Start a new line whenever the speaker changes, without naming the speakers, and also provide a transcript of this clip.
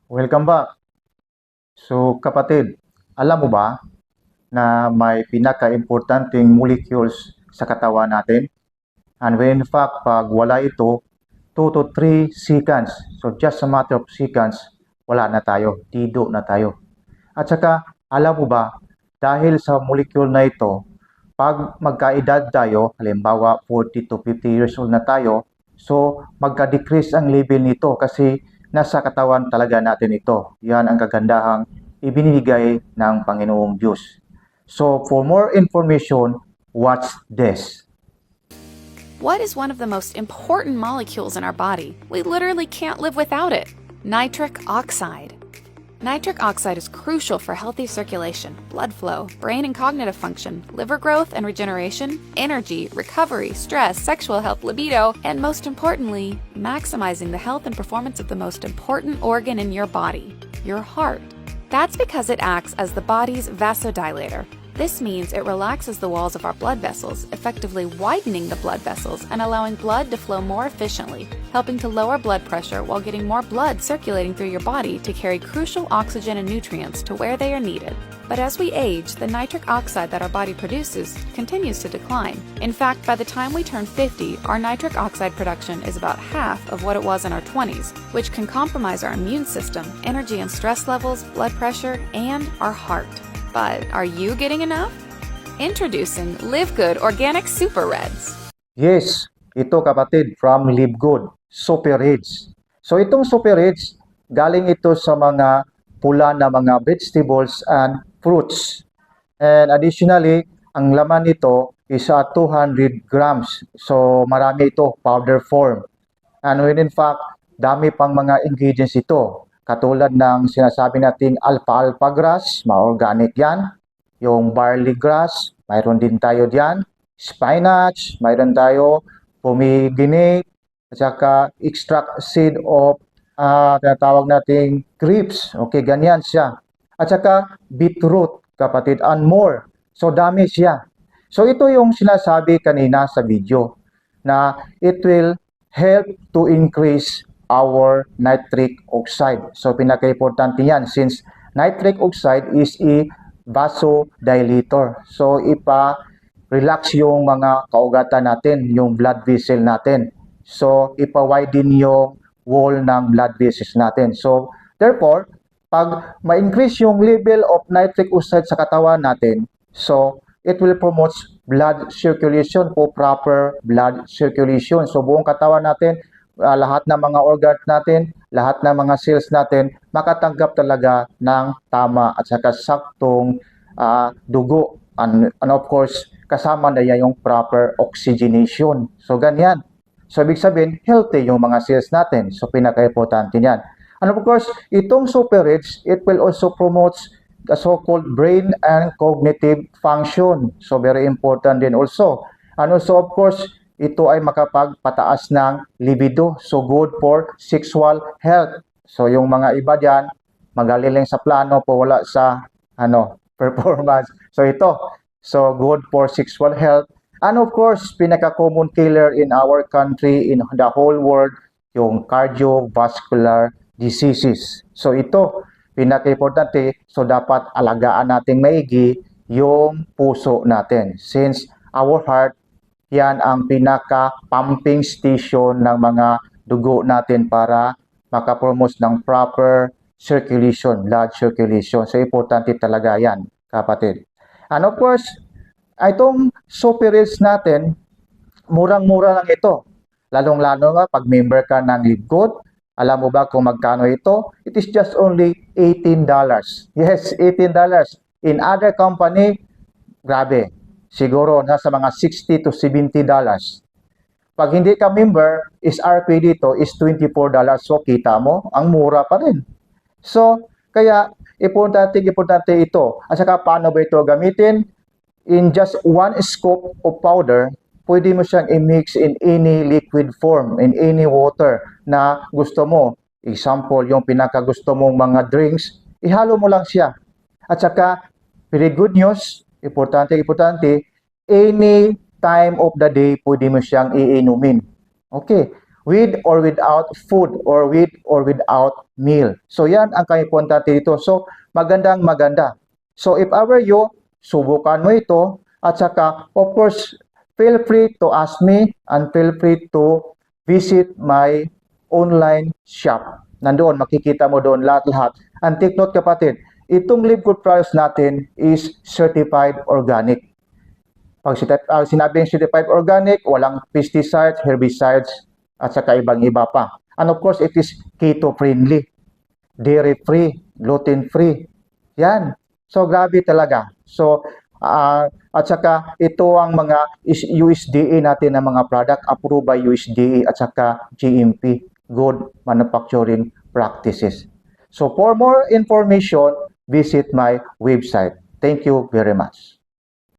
Welcome back. So kapatid, alam mo ba na may pinaka-importanting molecules sa katawan natin? And when in fact, pag wala ito, 2 to 3 seconds, so just a matter of seconds, wala na tayo, tido na tayo. At saka, alam mo ba, dahil sa molecule na ito, pag magkaedad tayo, halimbawa 40 to 50 years old na tayo, so magka-decrease ang level nito kasi nasa katawan talaga natin ito. Yan ang kagandahang ibinibigay ng Panginoong Diyos. So for more information, watch this.
What is one of the most important molecules in our body? We literally can't live without it. Nitric oxide. Nitric oxide is crucial for healthy circulation, blood flow, brain and cognitive function, liver growth and regeneration, energy, recovery, stress, sexual health, libido, and most importantly, maximizing the health and performance of the most important organ in your body, your heart. That's because it acts as the body's vasodilator. This means it relaxes the walls of our blood vessels, effectively widening the blood vessels and allowing blood to flow more efficiently, helping to lower blood pressure while getting more blood circulating through your body to carry crucial oxygen and nutrients to where they are needed. But as we age, the nitric oxide that our body produces continues to decline. In fact, by the time we turn 50, our nitric oxide production is about half of what it was in our 20s, which can compromise our immune system, energy and stress levels, blood pressure, and our heart. But are you getting enough? Introducing Live Good Organic Super Reds.
Yes, ito kapatid from Live Good, Super Reds. So itong Super Reds, galing ito sa mga pula na mga vegetables and fruits. And additionally, ang laman nito is 200 grams. So marami ito, powder form. And when in fact, dami pang mga ingredients ito. Katulad ng sinasabi nating alfalfa grass, ma-organic yan. Yung barley grass, mayroon din tayo diyan. Spinach, mayroon tayo. Pomegranate, at saka extract seed of tinatawag nating grapes. Okay, ganyan siya. At saka beetroot, kapatid, and more. So dami siya. So ito yung sinasabi kanina sa video na it will help to increase our nitric oxide. So pinaka-importante yan since nitric oxide is a vasodilator. So ipa-relax yung mga kaugatan natin, yung blood vessel natin. So ipa-widen yung wall ng blood vessels natin. So therefore, pag ma-increase yung level of nitric oxide sa katawan natin, so it will promote blood circulation po, proper blood circulation. So buong katawan natin, lahat ng mga organs natin, lahat ng mga cells natin, makatanggap talaga ng tama at saka saktong dugo. And of course, kasama na yan yung proper oxygenation. So ganyan. So ibig sabihin, healthy yung mga cells natin. So pinaka-importante yan. And of course, itong Super Rich, it will also promote the so-called brain and cognitive function. So very important din also. And also of course, ito ay makapagpataas ng libido. So good for sexual health. So yung mga iba dyan, magaling sa plano po, wala sa performance. So ito, so good for sexual health. And of course, pinaka-common killer in our country, in the whole world, yung cardiovascular diseases. So ito, pinaka-importante, so dapat alagaan nating maigi yung puso natin. Since our heart, yan ang pinaka-pumping station ng mga dugo natin para makapromote ng proper circulation, blood circulation. So importante talaga yan, kapatid. And of course, itong Super Rich natin, murang-mura lang ito. Lalong-lalo nga pag member ka ng Live Good, alam mo ba kung magkano ito? It is just only $18. Yes, $18. In other company, grabe, siguro nasa mga $60 to $70. Pag hindi ka member, SRP dito is $24. So kita mo, ang mura pa rin. So, kaya importante ito. At saka paano ba ito gamitin? In just one scoop of powder, pwede mo siyang i-mix in any liquid form, in any water na gusto mo. Example, yung pinakagusto mong mga drinks, ihalo mo lang siya. At saka, very good news, importante, any time of the day, pwede mo siyang iinumin. Okay, with or without food or with or without meal. So yan ang importante dito. So maganda. So if ever you, subukan mo ito at saka of course feel free to ask me and feel free to visit my online shop. Nandoon, makikita mo doon lahat-lahat. And take note kapatid, itong Live Good products natin is certified organic. Pag sinabing certified organic, walang pesticides, herbicides, at saka ibang-iba pa. And of course, it is keto-friendly, dairy-free, gluten-free. Yan. So, grabe talaga. So, at saka ito ang mga USDA natin na mga product approved by USDA at saka GMP, Good Manufacturing Practices. So, for more information, visit my website. Thank you very much.